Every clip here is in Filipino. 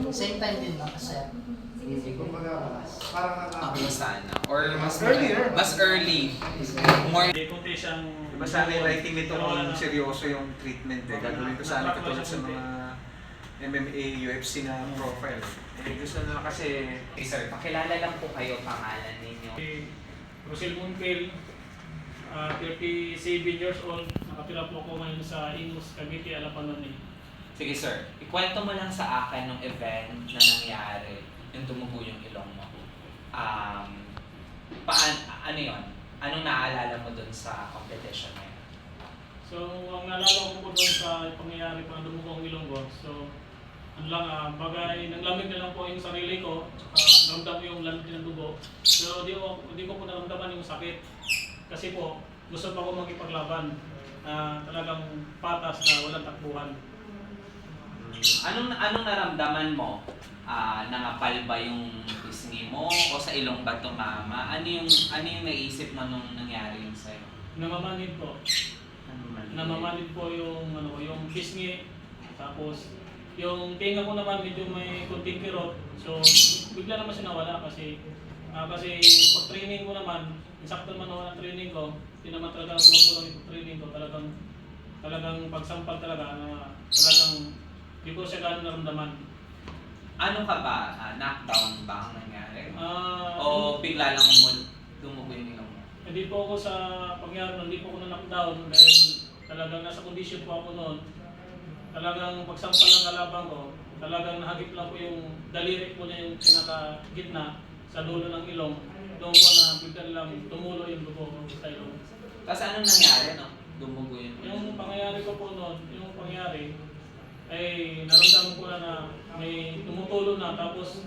Same time din ba, sir? Hindi, kumbaga, parang Sana. Or mas Earlier. Mas early. More. Hindi kunti siyang... Diba sana yung writing nito kung seryoso yung treatment eh. Gagawin ko sana katulad sa mga MMA, UFC na profile. Eh gusto na kasi... Okay, sir, pakilala lang po kayo pangalan ninyo. Rosel Munkel, 37 years old. Nakatira po ako ngayon sa Imus, Cavite, Alapanon eh. Sige sir, ikwento mo lang sa akin ng event na nangyari, yung tumubo yung ilong mo. Ano yun? Anong naalala mo dun sa competition na yun? So, ang naalala ko po doon sa pangyayari pa dumugo ang ilong ko. So, ano lang, bagay, nanglamig na lang po yung sarili ko. Naramdam ko yung lamig ng dugo. Pero di ko po naramdaman yung sakit. Kasi po, gusto pa ko makipaglaban na talagang patas na walang takbuhan. Anong naramdaman mo? Nangapal ba yung pisngi mo o sa ilong ba tumama? Ano yung naisip mo nung nangyari yun sa'yo? Namamanid po. Namamanid po yung yung pisngi. Tapos yung tinga ko naman medyo may kunting kirot. So bigla naman siya nawala kasi pag training ko naman, insakto naman ako ng training ko, hindi naman talaga kumukulang yung training ko, talagang pagsampal talaga na talagang hindi ko siya gano'n naramdaman. Ano ka ba? Knockdown ba ang nangyari? Ah, O bigla lang dumugo yung ilong mo? Hindi po ako sa pangyari nun, hindi po ako na-knockdown dahil talagang nasa condition po ako noon. Talagang pagsampal ng kalaban ko, talagang nahagip lang po yung daliri po niya yung pinaka-gitna sa dulo ng ilong. Doon po na bigla lang tumulo yung dugo ko sa ilong. Tapos anong nangyari no? Dumugo yung ilong? Yung pangyayari ko po noon, yung pangyayari, ay naramdaman ko na may tumutulo na. Tapos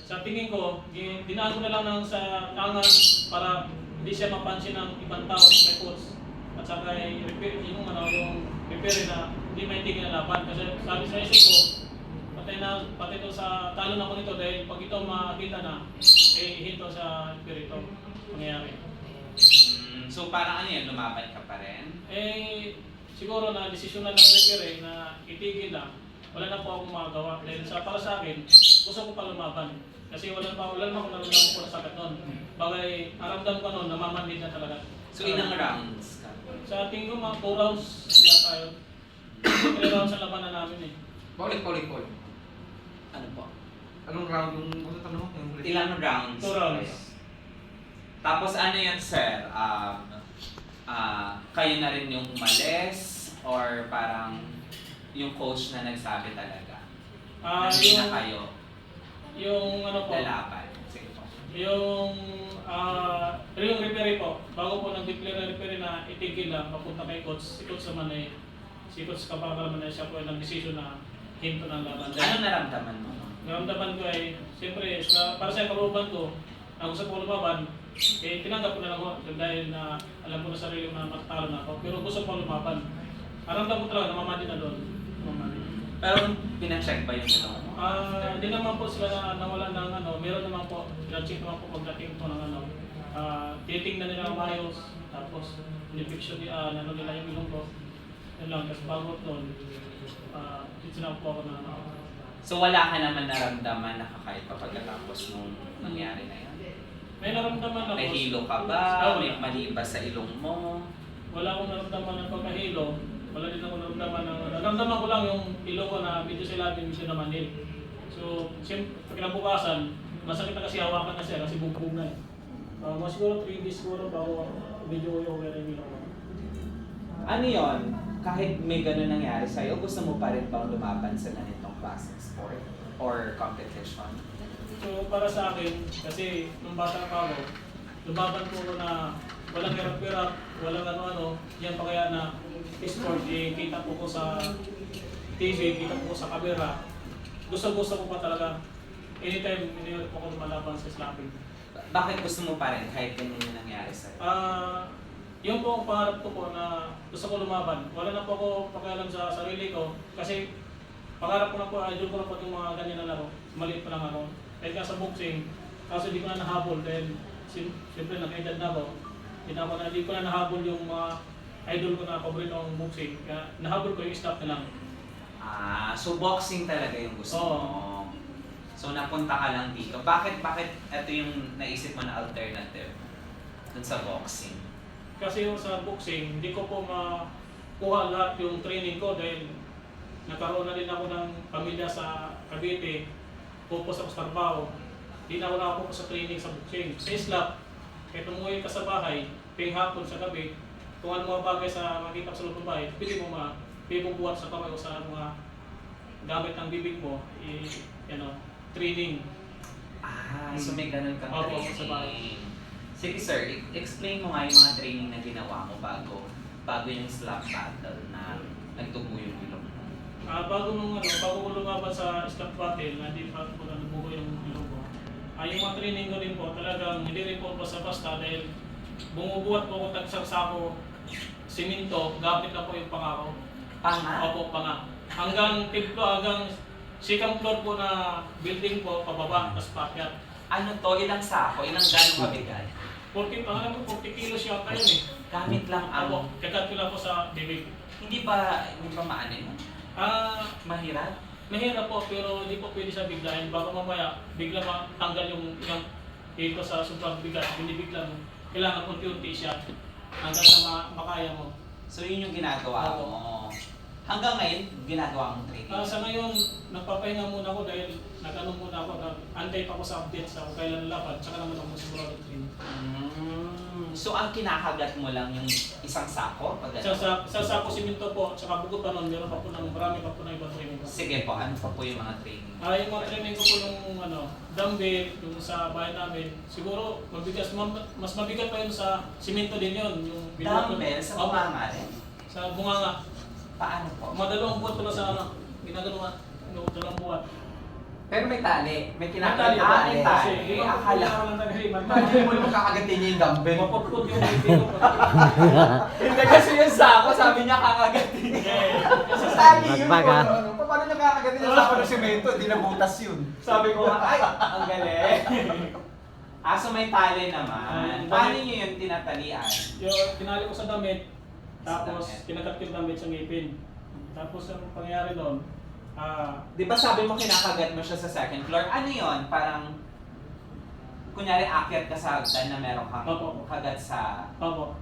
sa tingin ko, dinaan ko na lang sa angas para hindi siya mapansin ng ibang tao sa coach. At saka yung referee na hindi maintindihan na laban. Kasi sabi sa isip ko, patay to sa talo na ko nito dahil pag ito makita na, hinto sa referee ito mangyayari. So parang ano yan, lumaban ka pa rin? Siguro na desisyon na ng referee na itigil na, wala na po akong magagawa. Dahil para sa akin, gusto ko pa lumaban. Kasi wala naman ako naramdaman ko na sakit noon. Bagay, naramdam ko noon, namamanid na talaga. So ilang rounds ka? Sa tingin ko, mga 2 rounds yata yun. 3 rounds ang labanan namin eh. Paulit. Ano po? Anong round yung tanong mo? Yung Ilang rounds? 2 rounds. kayo? Tapos ano yan sir? Kayo na rin yung umalis? Or parang yung coach na nagsabi talaga? Na hindi na kayo Yung ano po, lalaban? Sige po. yung referee po, bago po nag-declare ng referee na itigil na, papunta kay coach, si coach naman si coach Kabakal naman siya po ay nag-decision na hinto ng laban. Ano naramdaman mo? Naramdaman ko ay, siyempre, para sa kaluban ko, na gusto ko lumaban, tinanggap ko na lang ako dahil na alam ko na sarili na matatalo na ako. Pero gusto ko lumaban. Aramdam ko talaga, namamadi na doon. Pero pina-check ba yung ilong mo? Hindi naman po sila nawala ng meron naman po, pina-check naman po pagdating po ng titingnan nila ang ayos, tapos in-infection nila yung ilong ko. Yun lang, kasi bago doon, sinap po ako na So wala ka naman naramdaman na kakait pa pagkatapos nung nangyari na yun? May naramdaman ako. May hilo ka ba? May mali ba sa ilong mo? Wala akong naramdaman ng pagkahilo. Wala din ako naramdaman ko lang yung ilo ko na medyo medyo na manil. So, pag kinabukasan, masakit na kasi hawakan na siya kasi bugbog na eh. Mga siguro 3 days siguro bago medyo yung yung ilo ko. Ano yon? Kahit may gano'n nangyari sa'yo, gusto mo pa rin bang lumaban sa ganitong klaseng sport or competition? So, para sa akin, kasi nung bata pa ako, lumaban po ko na walang hirap-hirap, walang ano-ano, yan pa kaya na sport, kita po ko sa TV, kita po ko sa camera. Gusto ko pa talaga. Anytime, hindi po ako lumalaban sa slapping. Bakit gusto mo pa rin kahit ganyan yung nangyari sa'yo? Yun po ang pangarap ko po na gusto ko lumaban. Wala na po ako pakialam sa sarili ko kasi pangarap ko na po, idol ko na po yung mga ganyan na laro. Maliit pa lang ako. Kahit nga sa boxing, kaso di ko na nahabol dahil siyempre nag-edad na ako. Hindi ko na nahabol yung mga idol ko na paborito ng boxing. Kaya nahabol ko yung stop na lang. So boxing talaga yung gusto Oo. mo. So napunta ka lang dito. Bakit ito yung naisip mo na alternative dun sa boxing? Kasi yung sa boxing, hindi ko po makuha lahat yung training ko dahil nagkaroon na din ako ng pamilya sa Cavite, pupos ako sa trabaho. Hindi na ako nakapupo sa training sa boxing. Sa islap, kahit umuwi ka sa bahay, ping hapon sa gabi, kung ano mga bagay sa makita sa loob ng bahay, pwede mo buhat sa kamay o sa mga gamit ng bibig mo, training. So may ganun kang Opo, training. sa bahay. Sige sir, explain mo nga yung mga training na ginawa mo bago yung slap battle na nagtubo yung ilong mo. Bago ko lumaban sa slap battle, hindi pa ko na nabuho yung ilong ko. Yung mga training ko din po, talagang hindi rin po basta-basta dahil bumubuhat po ako tagsako siminto, gamit na po yung pangako. Panga? Opo, panga. Hanggang second floor po na building po, pababa, tapos paakyat. Ano to? Ilang sako? Ilang gano'ng mabigat? 40 kilos yata yun eh. Gamit lang Opo, kagat ko lang po sa bibig. Hindi ba maano yun? Mahirap? Mahirap po, pero hindi po pwede sa biglahin. Baka mamaya, bigla matanggal yung dito sa sobrang bigat. Binibigla mo. Kailangan unti-unti siya hanggang sa makaya mo. So yun yung ginagawa mo. Hanggang ngayon, ginagawa mong training? Sa ngayon, nagpapahinga muna ako dahil nag-ano muna ako, antay pa ako sa update sa kung kailan laban, tsaka naman ako sigurado training. So ang kinakagat mo lang yung isang sako? Sa sako siminto po, tsaka bukod pa nun, meron pa po marami pa po na ibang training. Sige po, ano pa po yung mga training? Yung mga training ko po yung dumbbell, yung sa bahay namin, siguro mas mabigat pa yun sa siminto din yun. Yung Dumbbell sa bunganga rin? Sa bunganga. Paano po? Madalawang buwan ko na sa ginagawa, dalawang buwan. Pero may tali. May May kinakagat tali. na tali. Akala Hindi mo naman kakagatin niya yung dumbbell. Mapapagod yung bibig ko. Hindi kasi yung sako, sabi niya kakagatin. Sa tali yun. Magbaga. Paano niya kakagatin yung sako ng semento? Hindi na butas yun. Sabi ko, ay, ang galing. So may tali naman. Paano niyo yung tinatalian? Yung tinali ko sa damit, tapos kinagat ko yung damit sa ngipin. Tapos ang pangyayari doon, Di ba sabi mo kinakagat mo siya sa second floor? Ano yon? Parang, kunyari akyat ka sa hagdan na meron kang Opo. kagat sa... Opo.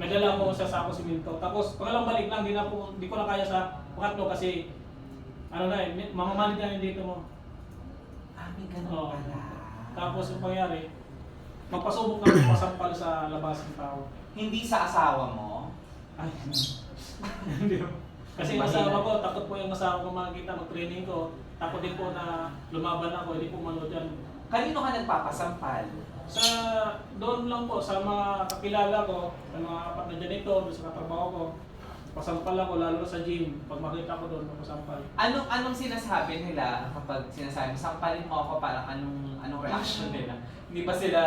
Nadala ko sa sako siminto. Tapos pangalang balik lang, di ko na kaya sa pangatlo kasi mamamanid na yung dito mo. May ganun Oo. pala. Tapos yung pangyari, magpasubok na ako masampal sa labas ng tao. Hindi sa asawa mo? Ay, hindi po. Kasi yung asawa ko, takot po yung asawa ko makikita mag-training ko. Takot din po na lumaban ako, hindi po manood yan. Kanino ka nagpapasampal? Doon lang po, sa mga kakilala ko, sa mga apat na janitor, sa katrabaho ko. Pasampal ako, lalo na sa gym. Pag makita ko doon, pasampal. Anong sinasabi nila kapag sinasabi, sampalin mo ako, parang anong reaction nila? Hindi ba sila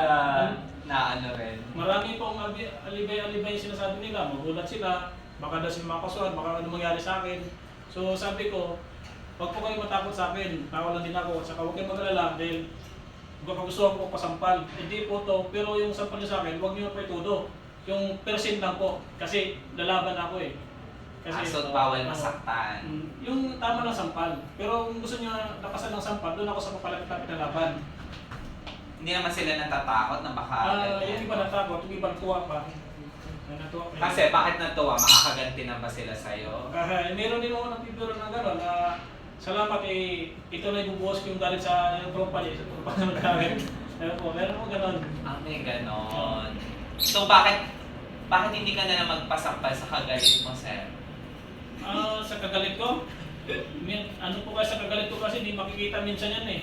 na ano rin? Marami pong alibay-alibay yung sinasabi nila. Magulat sila, baka daw sila makasuhan, baka ano mangyari sa akin. So sabi ko, huwag po kayo matakot sa akin, tawa lang din ako. Saka huwag kayong mag-alala dahil gusto ko pasampal. Hindi po to, pero yung sampal niyo sa akin, huwag niyo pa itudo. Yung percent lang po, kasi lalaban ako eh. So bawal masaktan. Yung tama ng sampal. Pero kung gusto niyo lakasan ng sampal, doon ako sa papalapit na laban. Hindi naman sila natatakot na baka... Yung iba natakot, yung iba tuwa pa. Natuwa pa. Kasi bakit natuwa? Makakaganti na ba sila sa'yo? Meron din ako nagpipiro ng gano'n na salamat ito na ibubuhos ko yung galit sa tropa niya, sa tropa ng galit. Meron po gano'n. May ganon. So bakit hindi ka na magpasampal sa kagalit mo, sir? Sa kagalit ko? Ano po kasi sa kagalit ko kasi hindi makikita minsan yan eh.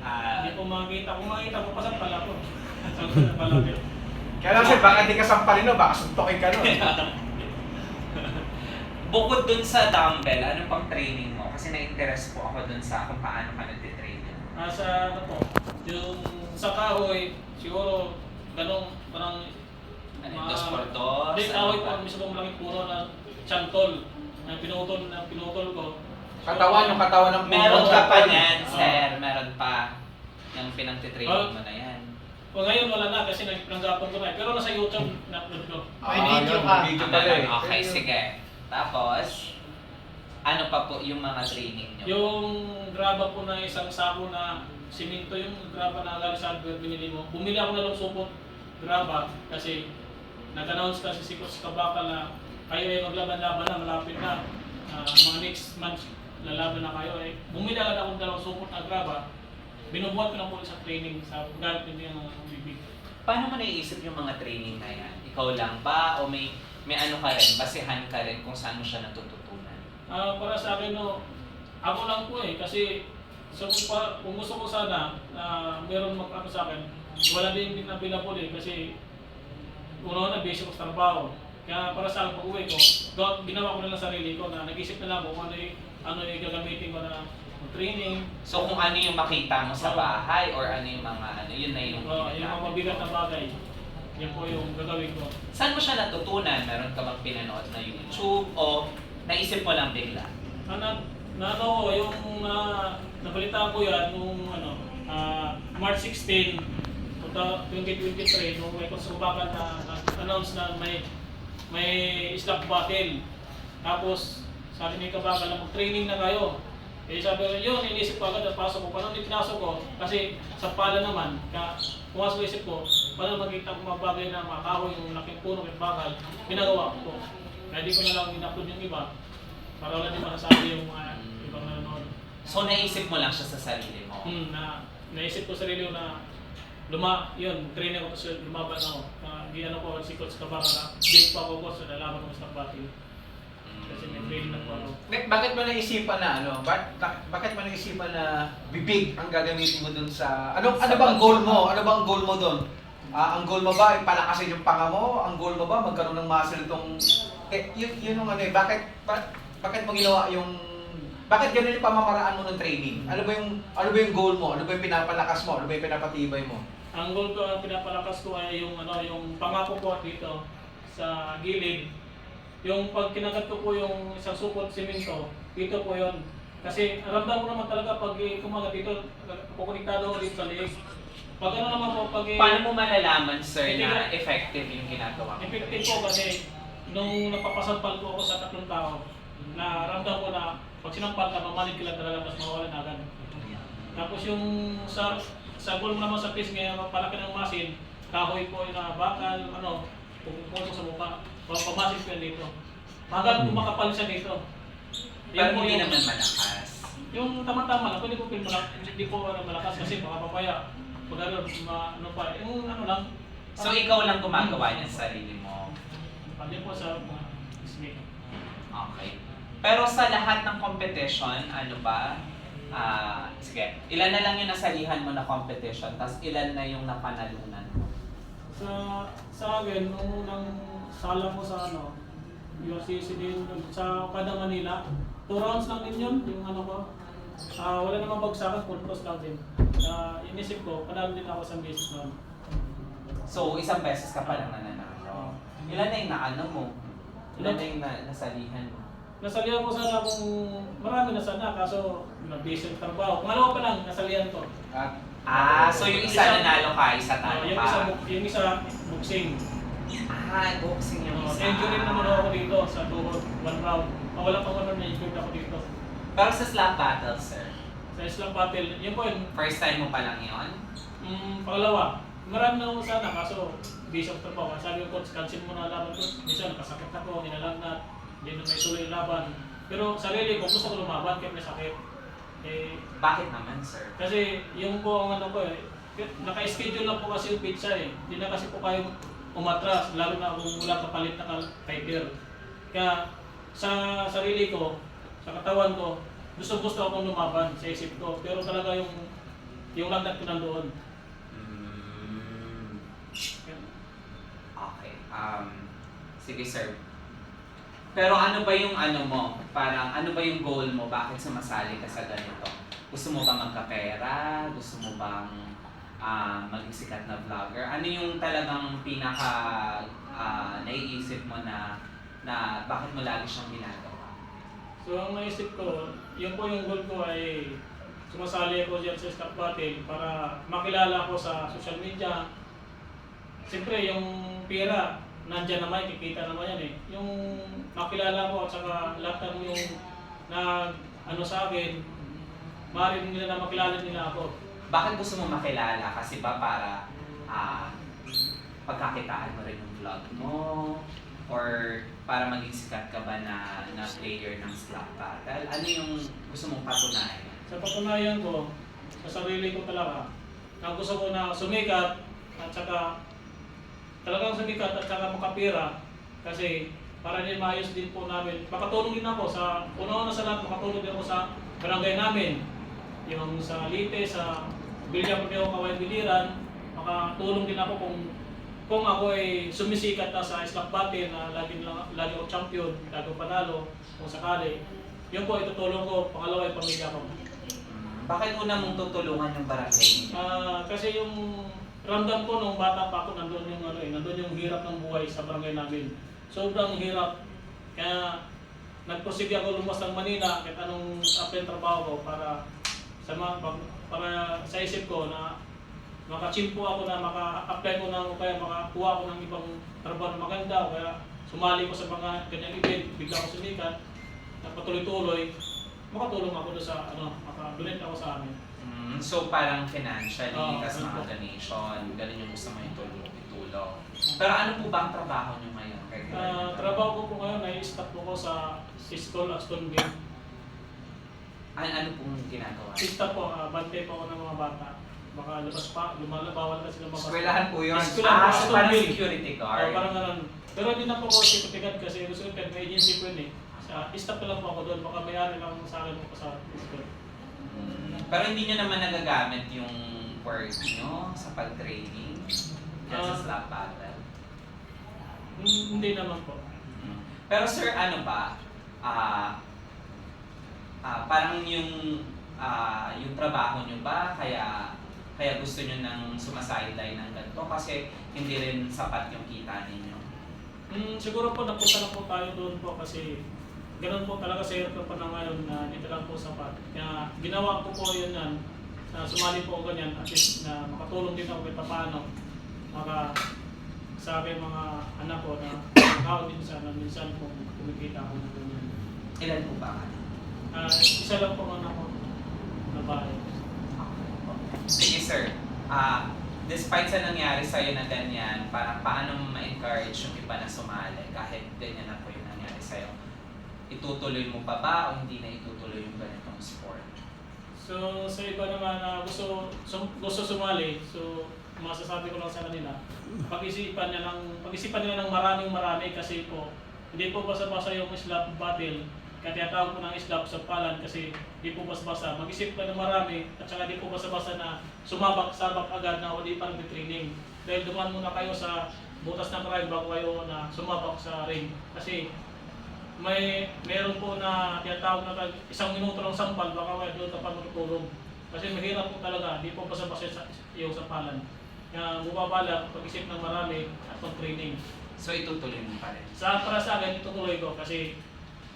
Hindi po makikita. Kung makikita ko, pasampal ako. Sampal ako. Kaya lang sir, baka di ka sampalin no, baka suntokin ka no. Bukod dun sa dumbbell, ano pang training mo? Kasi na-interest po ako dun sa kung paano ka nagtitrain. Sa ano po, yung sa kahoy, siguro ganong parang Dos por dos? Hindi, kahoy po, mismo malaking puno na chantol na pinutol ko. Yung katawan ng Meron ka pa Japan. niyan, sir. Meron pa. Yung pinagtitraining mo na yan. Ngayon wala na kasi nagpanggapan ko na eh. Pero nasa YouTube na-upload ko. May video ka. Video pala eh. Okay, sige. Tapos, Ano pa po yung mga training nyo? Yung graba po na isang sako na simento, yung graba na galing sa hardware binili mo. Bumili ako na lang supot graba kasi nag-announce kasi si Coach Kabaka na kayo ay maglaban-laban na, malapit na. Mga next month lalaban na kayo. Bumili agad ako ng dalawang supot na graba. Binubuhat ko na po sa training sa gamit hindi ng bibig. Paano mo naiisip yung mga training na yan? Ikaw lang ba o may ano ka rin, basehan ka rin kung saan mo siya natututunan? Para sa akin, no, ako lang po kasi so, kung gusto ko sana na meron mag-ano sa akin, wala din available kasi una na busy ko sa trabaho. Kaya para sa akin pag-uwi ko, ginawa ko na lang sarili ko na nag-isip na lang ako kung ano yung gagamitin ko na training. So kung ano yung makita mo sa bahay or ano yung mga yun na yung yung mga mabigat na bagay, yan po yung gagawin ko. Saan mo siya natutunan? Meron ka bang pinanood na YouTube o naisip mo lang bigla? Nabalita ko yan nung March 16, 2023, nung may konsubakan na announce na may slap battle. Tapos sabi ni Kabaka na mag-training na kayo. Sabi ko, yun, inisip ko agad at pasok ko. Paano hindi pinasok ko? Kasi sa pala naman, pumasok ko isip ko, paano makita ko mabagay na makahoy yung laking puno at bakal, pinagawa ko. Kaya di ko na lang in-upload yung iba, para wala din masasabi yung mga ibang nanonood. So naisip mo lang siya sa sarili mo? Naisip ko sarili ko na training ko kasi lumaban ako. Ginano ko si Coach Kabaka na date pa ako po sa lalaban ko sa battle. Kasi may training na po ako. Bakit mo naisipan na bakit mo naisipan na bibig ang gagamitin mo dun sa ano bang goal mo? Ano bang goal mo dun? Ang goal mo ba ay palakasin yung panga mo? Ang goal mo ba magkaroon ng muscle itong yun yung bakit mo ginawa yung bakit ganun yung pamamaraan mo ng training? Ano ba yung goal mo? Ano ba yung pinapalakas mo? Ano ba yung pinapatibay mo? Ang goal ko, pinapalakas ko ay yung pangako ko dito sa gilid. Yung pag kinagat ko po yung isang supot simento, dito po yun. Kasi ramdam ko naman talaga pag kumagat dito, kukonektado ko dito sa liig. Pag ano naman po, paano mo malalaman, sir, na effective yung ginagawa mo? Effective po kasi nung napapasampal ko ako sa 3 tao, na ramdam ko na pag sinampal ka, mamalig ka lang talaga, tapos mawalan agad. Tapos yung sa goal mo naman sa piece ngayon, palaki ng masin, kahoy po yung bakal, pupunto sa mukha. Pamasin ko yan dito. Hanggang kumakapal siya dito. Pero hindi naman malakas. Yung tama-tama lang, pwede ko hindi po malakas kasi baka papaya. Pag yung lang. So ikaw lang gumagawa niya sa sarili mo? Pwede po sa mga snake. Okay. Pero sa lahat ng competition, sige, ilan na lang yung nasalihan mo na competition, tapos ilan na yung napanalunan mo? Sa akin, nung unang sala ko sa UCC din sa Kada Manila, 2 rounds lang din yun, yung ko. Wala namang bagsakan, puntos lang din. Inisip ko, panalo din ako sa beses noon. So, isang beses ka pa lang nananalo. Ilan na yung naano mo? Ilan na yung nasalihan mo? Nasalihan ko sana kung marami na sana, kaso nag-base yung trabaho. Pangalawa pa lang, nasalihan ko. So yung isa nanalo ka, isa talo ka? Yung isa, boxing. Boxing yung isa. Injury naman ako dito sa tuhod, 1 round. Wala pang na injured ako dito. Pero sa slap battle, sir? Sa slap battle, yun po yun. First time mo pa lang yun? Pangalawa, marami na ako sana, kaso base of trabaho. Sabi ko, coach, cancel mo na laban ko. Minsan, kasakit ako, nilalagnat. Hindi na may tuloy yung laban. Pero sarili ko, gusto ko lumaban kaya may sakit. Bakit naman, sir? Kasi yung po ang naka-schedule lang po kasi yung pizza Hindi na kasi po kayong umatras, lalo na kung wala kapalit na fighter. Kaya sa sarili ko, sa katawan ko, gusto akong lumaban sa isip ko. Pero talaga yung lagnat ko nandoon. Okay. Sige, sir. Pero ano ba yung mo? Parang ano ba yung goal mo? Bakit sumasali ka sa ganito? Gusto mo ba magkapera? Gusto mo bang maging sikat na vlogger? Ano yung talagang pinaka naiisip mo na bakit mo lagi siyang ginagawa? So ang naisip ko, yun po yung goal ko ay sumasali ako dyan sa Stop Battle para makilala ako sa social media. Siyempre yung pera, nandyan naman, kikita naman yan Yung makilala ko at saka lahat ng yung na ano sa akin, maaaring nila na makilala nila ako. Bakit gusto mo makilala? Kasi ba para pagkakitaan mo rin yung vlog mo? Or para maging sikat ka ba na player ng slap battle? Ano yung gusto mong patunayan? Sa patunayan ko, sa sarili ko talaga, na gusto ko na sumikat at saka talagang sumikat at saka makapira kasi para din maayos din po namin. Makatulong din ako sa, una-una sa lahat, makatulong din ako sa barangay namin. Yung sa Lite, sa Bilya Pudeo, Kaway Biliran, makatulong din ako kung ako ay sumisikat na sa slap battle na lagi ako champion, lagi ako panalo, kung sakali. Yun po, itutulong ko, pangalawa ay pamilya ko. Bakit una mong tutulungan yung barangay niyo? Kasi yung ramdam ko nung bata pa ako, nandun yung hirap ng buhay sa barangay namin. Sobrang hirap. Kaya nagpursige ako lumabas ng Manila kahit anong apply trabaho ko para sa isip ko na makachimpo ako na maka-apply ko ng kaya makakuha ko ng ibang trabaho na maganda o kaya sumali ko sa mga ganyang event, bigla ako sumikat at patuloy-tuloy makatulong ako doon sa maka-donate ako sa amin. So parang financially, tas ano po. mga donation, ganun yung gusto mo itulong. Pero ano po ba ang trabaho niyo ngayon? Trabaho ko po ngayon ay staff po ko sa school at Stone Gate. Ano pong ginagawa? Staff po, bante po ako ng mga bata. Baka bawal na sila mabasa. Eskwelahan po yun. So Eskwelahan po, parang Stone Gate. security guard. Parang ganun. Pero hindi na po ako security kasi gusto ko may agency po yun eh. Sa staff na lang po ako doon, baka may-ari lang sa akin po sa school. Pero hindi nyo naman nagagamit yung work nyo sa pag-training yan sa slap battle? Hindi naman po. Pero sir, ano ba? Parang yung trabaho nyo ba kaya gusto nyo nang sumasaiday ng ganito kasi hindi rin sapat yung kita ninyo? Siguro po napunta na po tayo doon po kasi ganun po talaga sa hirap pa na ngayon na dito lang po sapat. Kaya ginawa ko po yun yan, na sumali po ako ganyan at least na makatulong din ako kahit paano. Sa aking mga anak ko na nakakaw din sana minsan po kumikita ako ng ganyan. Ilan po ba? Isa lang po ang anak ko na bahay. Sige sir, despite sa nangyari sa'yo na ganyan, parang paano mo ma-encourage yung iba na sumali kahit ganyan na po yung nangyari sa'yo? Itutuloy mo pa ba o hindi na itutuloy yung ganitong sport? So sa iba naman na gusto sumali, so masasabi ko lang sa kanila, pag-isipan nila ng marami kasi po hindi po basta-basta yung slap battle. Kaya tinatawag ko ng slap sa palan kasi hindi po basta-basta. Mag-isip ka ng marami at saka hindi po basta-basta na sumabak-sabak agad na wali pa nag-training. Dahil dumaan muna kayo sa butas ng ride bago kayo na sumabak sa ring. Kasi meron po na tinatawag na 1 minuto ng sampal, baka may doon ka pa matutulog. Kasi mahirap po talaga, di po basta-basta yung sampalan. Kaya bumabala, pag-isip ng marami at pag-training. So itutuloy mo pa rin? Para sa akin, itutuloy ko kasi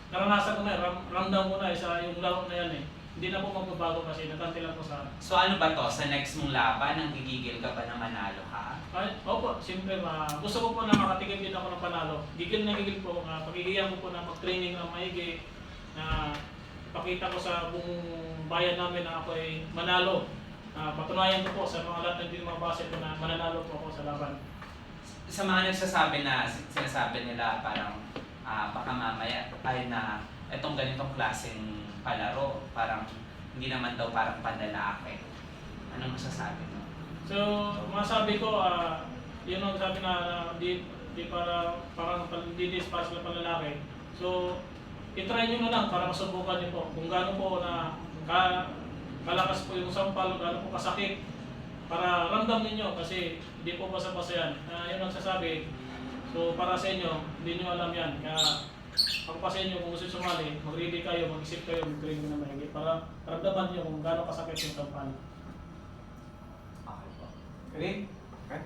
naranasan ko na, ramdam ko na sa yung laro na yan eh. Hindi na po magbabago kasi natante lang ko sa... So ano ba to? Sa next mong laban, nang gigigil ka ba na manalo ka? Opo, siyempre gusto ko po na makatigil din ako ng panalo. Gigil na gigil po, pagigiyan ko po na mag-training ng maigi, na pakita ko sa buong bayan namin na ako ay manalo. Patunayan ko po sa mga lahat ng mga base ko na mananalo po ako sa laban. Sa mga sinasabi nila parang baka mamaya ay na itong ganitong klaseng palaro, parang hindi naman daw parang panlalaki. Anong masasabi mo? So, masabi ko, yun ang sabi na di parang hindi para sila panlalaki. So, itry nyo na lang para masubukan nyo po kung gaano po na kalakas po yung sampal, gaano po kasakit para ramdam ninyo kasi hindi po basta-basta yan. Yun ang sasabi. So, para sa inyo, hindi nyo alam yan. Kaya, pagpasa inyo kung gusto sumali, mag-ready kayo, mag-isip kayo, mag-training na mahigit para ramdaman nyo kung gaano kasakit yung sampal. Okay po. Ready? Okay.